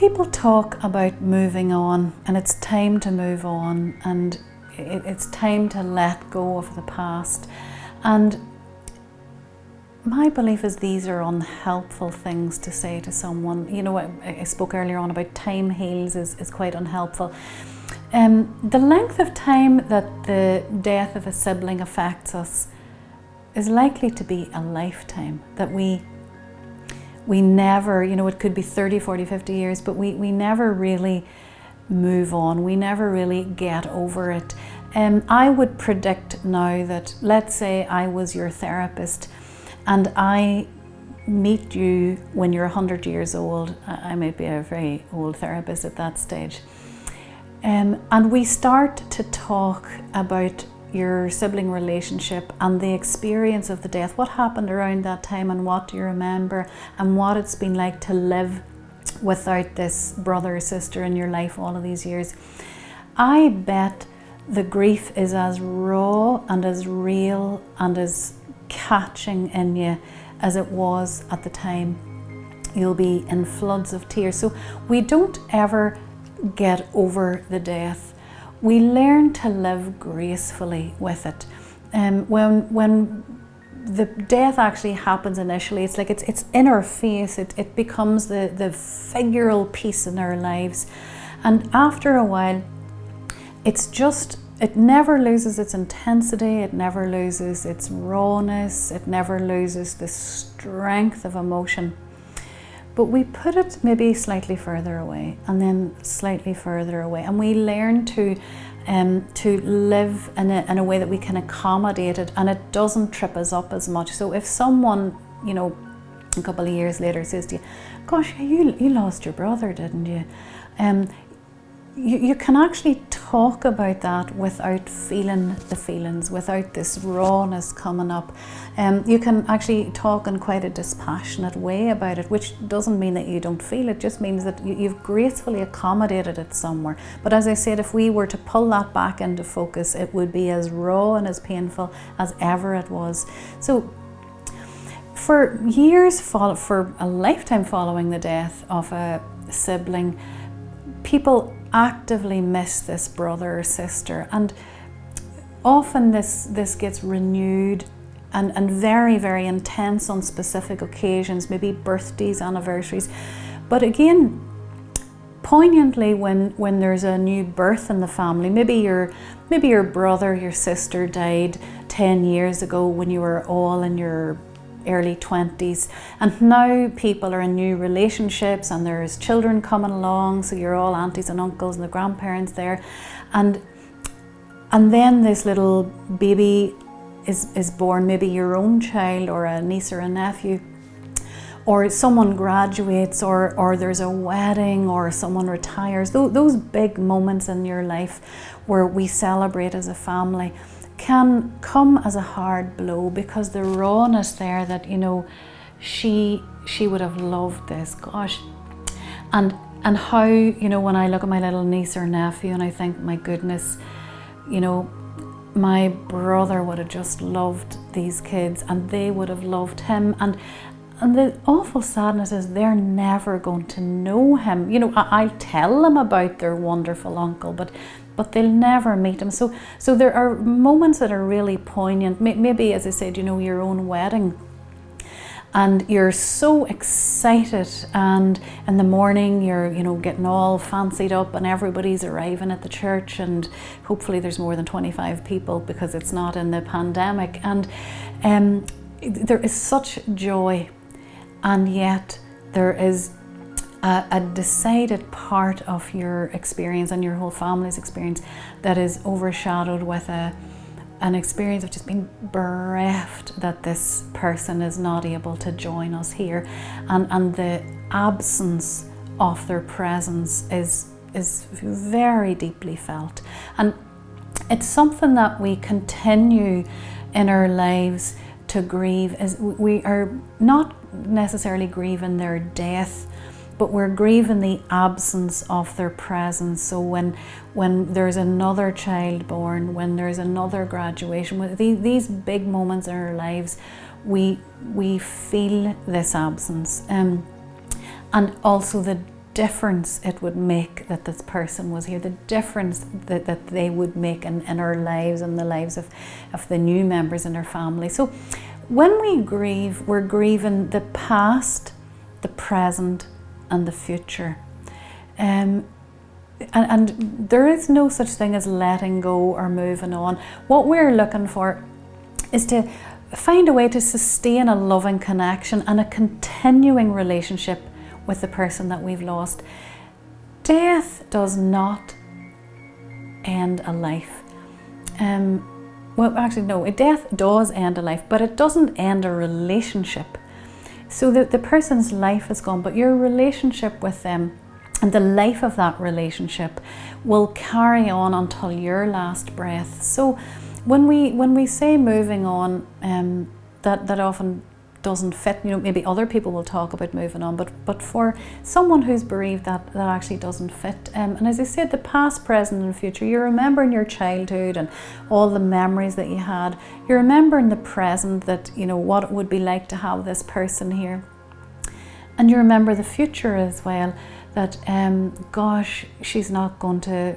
People talk about moving on, and it's time to move on, and it's time to let go of the past. And my belief is these are unhelpful things to say to someone. You know, I spoke earlier on about time heals is quite unhelpful. The length of time that the death of a sibling affects us is likely to be a lifetime, that we never, you know, it could be 30, 40, 50 years, but we never really move on. We never really get over it. I would predict now that, let's say I was your therapist and I meet you when you're 100 years old. I might be a very old therapist at that stage. And we start to talk about your sibling relationship and the experience of the death, what happened around that time and what do you remember, and what it's been like to live without this brother or sister in your life all of these years. I bet the grief is as raw and as real and as catching in you as it was at the time. You'll be in floods of tears. So we don't ever get over the death. We learn to live gracefully with it. When the death actually happens initially, it's like it's in our face. It becomes the figural piece in our lives, and after a while, it never loses its intensity. It never loses its rawness. It never loses the strength of emotion. But we put it maybe slightly further away, and then slightly further away, and we learn to live in a way that we can accommodate it, and it doesn't trip us up as much. So if someone, you know, a couple of years later says to you, "Gosh, you lost your brother, didn't you?" You can actually talk about that without feeling the feelings, without this rawness coming up. You can actually talk in quite a dispassionate way about it, which doesn't mean that you don't feel it, just means that you've gracefully accommodated it somewhere. But as I said, if we were to pull that back into focus, it would be as raw and as painful as ever it was. So for years, for a lifetime following the death of a sibling, people actively miss this brother or sister, and often this gets renewed and very, very intense on specific occasions, maybe birthdays, anniversaries. But again, poignantly when there's a new birth in the family, maybe your brother, your sister died 10 years ago when you were all in your early 20s, and now people are in new relationships and there's children coming along, so you're all aunties and uncles and the grandparents there, and then this little baby is born, maybe your own child or a niece or a nephew, or someone graduates, or there's a wedding, or someone retires. Those big moments in your life where we celebrate as a family can come as a hard blow, because the rawness there, that, you know, she would have loved this, gosh, and how, you know, when I look at my little niece or nephew and I think, my goodness, you know, my brother would have just loved these kids and they would have loved him, and the awful sadness is they're never going to know him. You know, I'll tell them about their wonderful uncle, but they'll never meet him. So there are moments that are really poignant. Maybe, as I said, you know, your own wedding, and you're so excited, and in the morning you're, you know, getting all fancied up and everybody's arriving at the church, and hopefully there's more than 25 people because it's not in the pandemic, and there is such joy, and yet there is a decided part of your experience and your whole family's experience that is overshadowed with an experience of just being bereft that this person is not able to join us here, and the absence of their presence is very deeply felt. And it's something that we continue in our lives to grieve. Is we are not necessarily grieving their death, but we're grieving the absence of their presence. So when there's another child born, when there's another graduation, with these big moments in our lives, we feel this absence, and also the difference it would make that this person was here, the difference that they would make in our lives and the lives of the new members in our family. So when we grieve, we're grieving the past, the present and the future. And there is no such thing as letting go or moving on. What we're looking for is to find a way to sustain a loving connection and a continuing relationship with the person that we've lost. Death does not end a life. Well, actually, no, death does end a life, but it doesn't end a relationship. So the person's life is gone, but your relationship with them and the life of that relationship will carry on until your last breath. So when we say moving on, that often doesn't fit. You know, maybe other people will talk about moving on, but for someone who's bereaved, that actually doesn't fit. And as I said, the past, present and future, you're remembering your childhood and all the memories that you had. You're remembering the present, that, you know, what it would be like to have this person here. And you remember the future as well, that gosh, she's not going to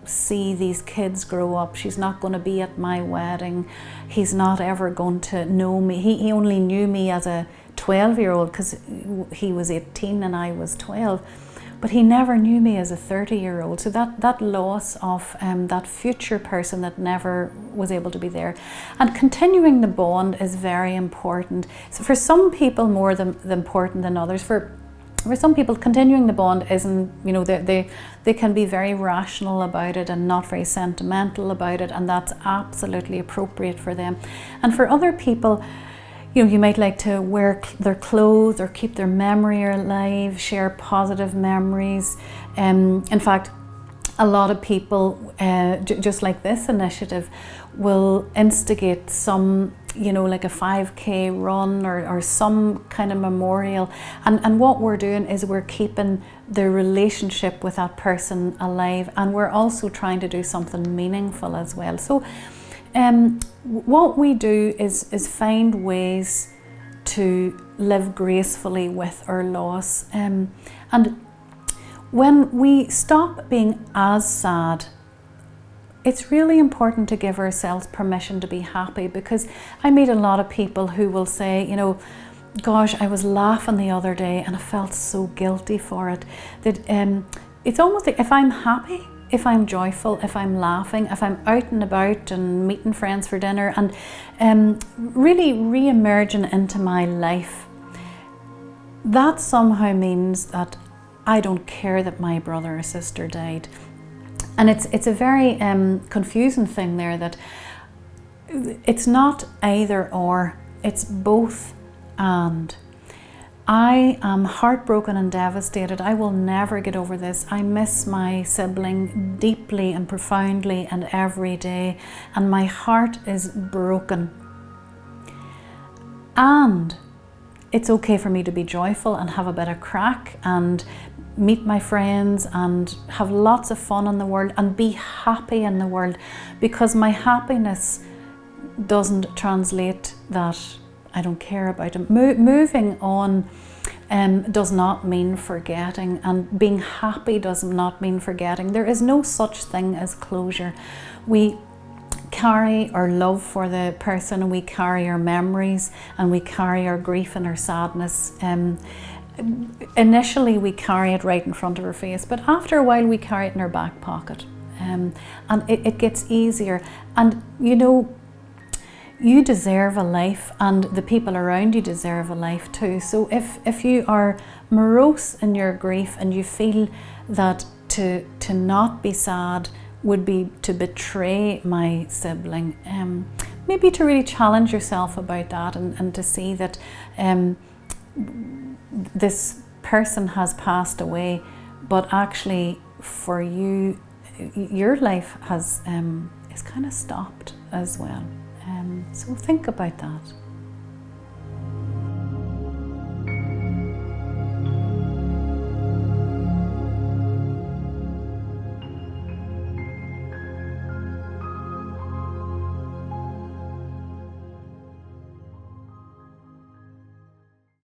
see these kids grow up, she's not going to be at my wedding, he's not ever going to know me. He only knew me as a 12-year-old because he was 18 and I was 12, but he never knew me as a 30-year-old. So that loss of that future person that never was able to be there. And continuing the bond is very important. So for some people more important than others. For some people, continuing the bond isn't, you know, they can be very rational about it and not very sentimental about it, and that's absolutely appropriate for them. And for other people, you know, you might like to wear their clothes or keep their memory alive, share positive memories. In fact, a lot of people, just like this initiative, will instigate some, you know, like a 5K run or some kind of memorial. And what we're doing is we're keeping the relationship with that person alive, and we're also trying to do something meaningful as well. So what we do is find ways to live gracefully with our loss. And when we stop being as sad, it's really important to give ourselves permission to be happy, because I meet a lot of people who will say, you know, gosh, I was laughing the other day and I felt so guilty for it. That it's almost like if I'm happy, if I'm joyful, if I'm laughing, if I'm out and about and meeting friends for dinner and really re-emerging into my life, that somehow means that I don't care that my brother or sister died. And it's a very confusing thing there, that it's not either or, it's both and. I am heartbroken and devastated. I will never get over this. I miss my sibling deeply and profoundly and every day, and my heart is broken. And it's okay for me to be joyful and have a bit of crack and meet my friends and have lots of fun in the world and be happy in the world, because my happiness doesn't translate that I don't care about him. Moving on does not mean forgetting, and being happy does not mean forgetting. There is no such thing as closure. We carry our love for the person, and we carry our memories, and we carry our grief and our sadness. Initially we carry it right in front of our face, but after a while we carry it in our back pocket, and it gets easier. And you know, you deserve a life, and the people around you deserve a life too. So if you are morose in your grief and you feel that to not be sad would be to betray my sibling, maybe to really challenge yourself about that, and to see that this person has passed away, but actually for you, your life has is kind of stopped as well. So think about that.